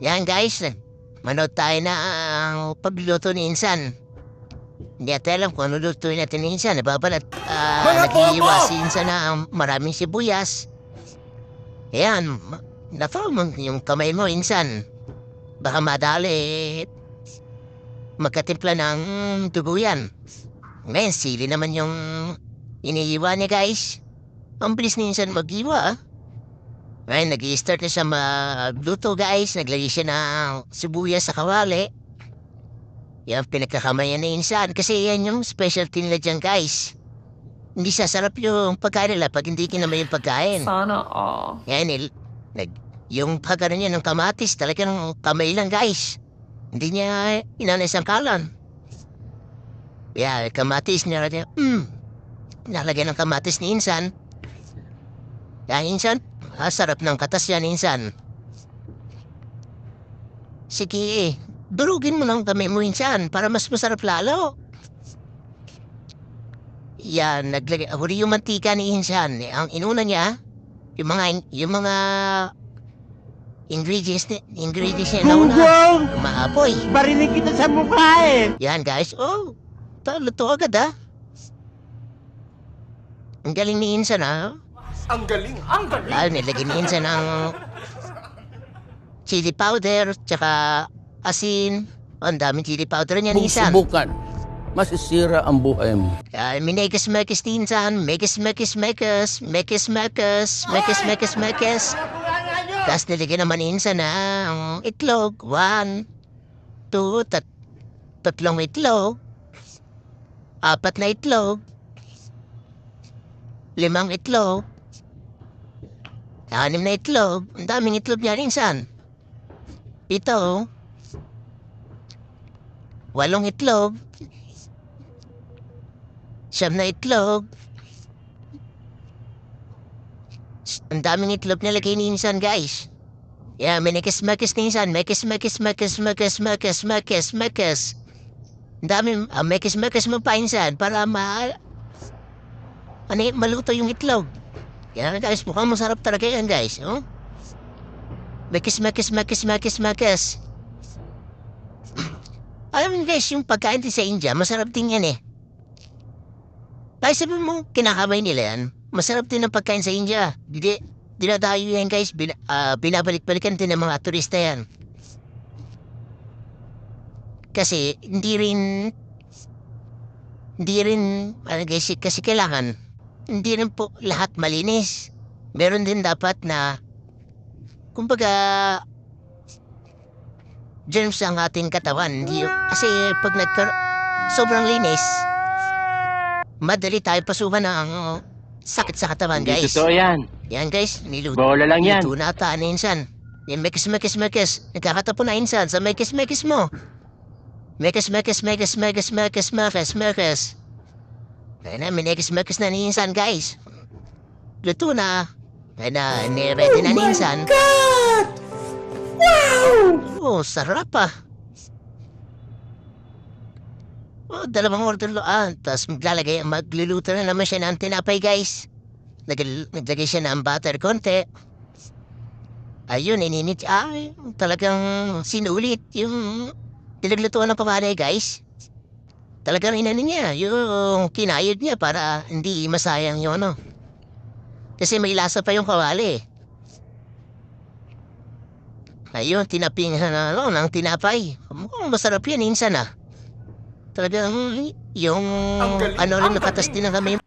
Yan guys, manood tayo na ang pagluluto ni Insan. Hindi natin alam kung ano lutuin natin ni Insan. Nababalat, nag-iiwa si Insan na maraming sibuyas. Ayan, nafaw mo yung kamay mo, Insan. Baka madali, magkatimpla ng dugo yan. Ngayon, sili naman yung iniiwa niya guys. Ang bilis ni Insan mag-iwa. Ngayon, nag-i-start na siya magluto guys. Naglagay siya ng sibuyas sa kawali. Yan, pinagkakamayan ni Insan. Kasi yan yung specialty nila dyan guys. Hindi sasarap yung pagkain nila pag hindi kinamay yung pagkain. Sana all. Yan, yung pagkain niya ng kamatis, talagang kamay lang guys. Hindi niya inanis ang kalan. Yan, kamatis niya. Nalagyan ng kamatis ni Insan. Yan, Insan. Sarap ng katas yan, Insan. Sige, durugin mo lang kami mo, Insan, para mas masarap lalo. Yan, huli yung mantika ni Insan. Ang inuna niya, yung mga ingredients niya nauna. Maapoy. Barinig kita sa mukha eh. Yan, guys. Oh, luto agad, ha? Ang galing ni Insan, ha? Ang galing, ang galing. Lalo nilagyan ni Insan ng chili powder, tsaka asin. Ang daming chili powder niya ni Kung Insan. subukan, masisira ang buhay mo. Minekes-mekes ni Insan. Mekes-mekes-mekes. Mekes-mekes-mekes-mekes. Tapos nilagyan naman ni Insan ng itlog. 1, 2, 3 itlog. 4 na itlog. 5 itlog. 6 na itlog. Ang daming itlog niya, Insan. Ito. 8 itlog. 9 na itlog. Ang daming itlog nilagay ni Insan, guys. Yeah, minekes-mekes ni Insan. Mekes-mekes-mekes-mekes-mekes-mekes. Ang daming mekes-mekes mo pa, Insan, para maluto yung itlog. Yan guys, mukhang masarap talaga yan guys. Oh? Mekes. Alam mo guys, yung pagkain din sa India, masarap din yan eh. Kahit sabi mo, kinakamay nila yan, masarap din ang pagkain sa India. Dinadayo yan guys, binabalik-balikan din ng mga turista yan. Kasi, hindi rin, guys, kasi kailangan, hindi rin po lahat malinis. Meron din dapat na, kumbaga, germs ang ating katawan. Kasi pag sobrang linis, madali tayo pasukan ng sakit sa katawan, Hindi guys. totoo yan. Yan, guys. Bola lang yan. Niluto na ata ni Insan. Yan, mekes. Nagkakatapo na Insan sa mekes mo. Mekes. Kaya na, minekes na ni Insan, guys. Luto na. Kaya na, ready na ni Insan. God! Wow! Oh, sarap ah. Oh, 2 order loan. Tapos magluluto na naman siya ng tinapay, guys. Naglagay siya ng butter konti. Ayun, ininit. Talagang sinulit yung pinaglutuan ng pamanay, guys. Talagang inano niya, yung kinayod niya para hindi masayang yun, no? Kasi may lasa pa yung kawali. Ayun, tinaping ng tinapay. Mukhang masarap yan, Insan ah. Talagang yung rin nakatas din ng kami.